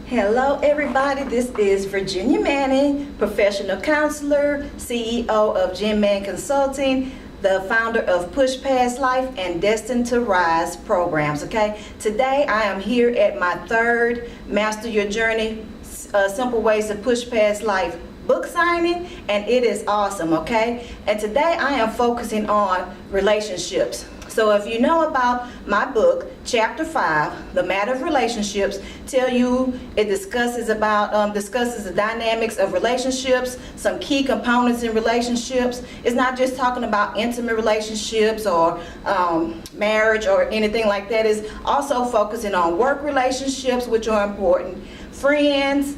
Hello everybody, this is Virginia Manning, professional counselor, CEO of Jen Man Consulting, the founder of Push Past Life and Destined to Rise programs, okay? Today I am here at my third Master Your Journey, Simple Ways to Push Past Life book signing, and it is awesome, okay? And today I am focusing on relationships. So if you know about my book, Chapter 5, The Matter of Relationships, it discusses the dynamics of relationships, some key components in relationships. It's not just talking about intimate relationships or marriage or anything like that. It's also focusing on work relationships, which are important, friends,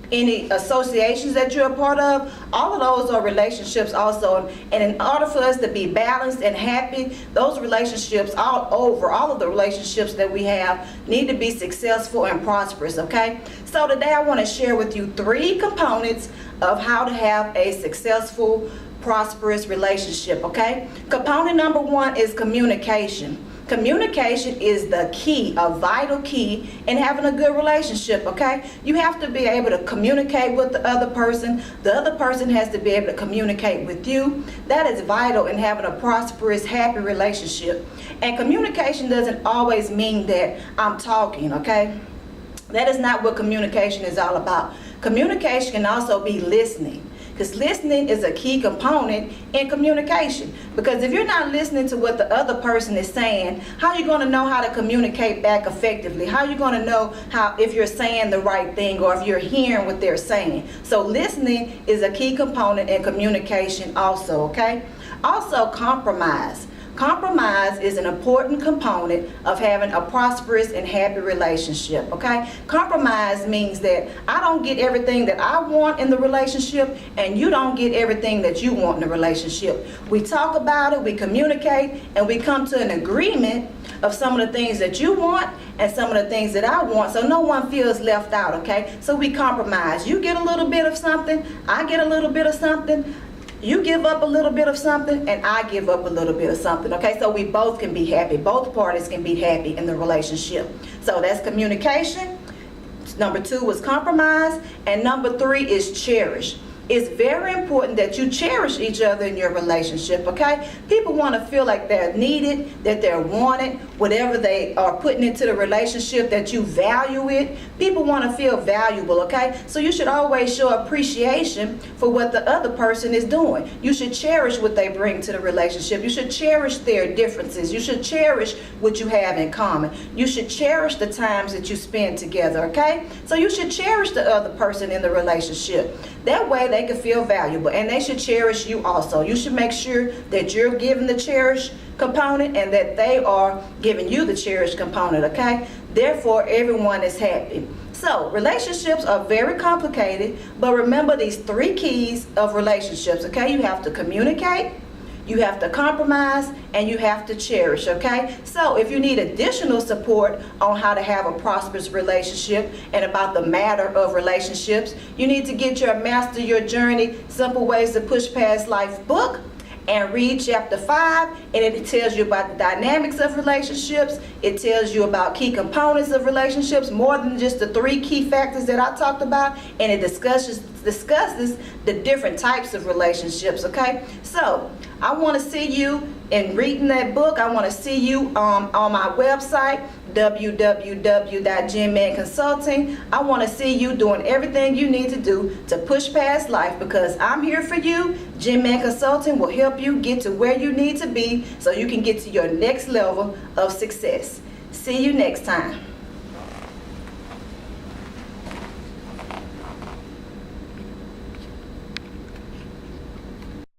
any associations that you're a part of. All of those are relationships also, and in order for us to be balanced and happy, those relationships all of the relationships that we have need to be successful and prosperous, okay? So today I want to share with you 3 components of how to have a successful, prosperous relationship, okay? Component number 1 is communication. Communication is the key, a vital key in having a good relationship, okay? You have to be able to communicate with the other person. The other person has to be able to communicate with you. That is vital in having a prosperous, happy relationship. And communication doesn't always mean that I'm talking, okay? That is not what communication is all about. Communication can also be listening, because listening is a key component in communication. Because if you're not listening to what the other person is saying, how are you going to know how to communicate back effectively? How are you going to know if you're saying the right thing or if you're hearing what they're saying? So listening is a key component in communication also, okay? Also, compromise. Compromise is an important component of having a prosperous and happy relationship, okay? Compromise means that I don't get everything that I want in the relationship, and you don't get everything that you want in the relationship. We talk about it, we communicate, and we come to an agreement of some of the things that you want and some of the things that I want, so no one feels left out, okay? So we compromise. You get a little bit of something, I get a little bit of something. You give up a little bit of something, and I give up a little bit of something, okay? So we both can be happy. Both parties can be happy in the relationship. So that's communication. Number 2 was compromise. And number 3 is cherish. It's very important that you cherish each other in your relationship, okay? People want to feel like they're needed, that they're wanted, whatever they are putting into the relationship, that you value it. People want to feel valuable, okay? So you should always show appreciation for what the other person is doing. You should cherish what they bring to the relationship. You should cherish their differences. You should cherish what you have in common. You should cherish the times that you spend together, okay? So you should cherish the other person in the relationship. That way they can feel valuable, and they should cherish you also. You should make sure that you're giving the cherish component and that they are giving you the cherish component, okay? Therefore, everyone is happy. So, relationships are very complicated, but remember these 3 keys of relationships, okay? You have to communicate, you have to compromise, and you have to cherish, okay? So if you need additional support on how to have a prosperous relationship and about the matter of relationships, you need to get your Master Your Journey, Simple Ways to Push Past Life book and read Chapter 5, and it tells you about the dynamics of relationships. It tells you about key components of relationships, more than just the 3 key factors that I talked about, and it discusses the different types of relationships, okay? So I want to see you in reading that book. I want to see you on my website, www.jenmanconsulting. I want to see you doing everything you need to do to push past life, because I'm here for you. Jen Man Consulting will help you get to where you need to be so you can get to your next level of success. See you next time.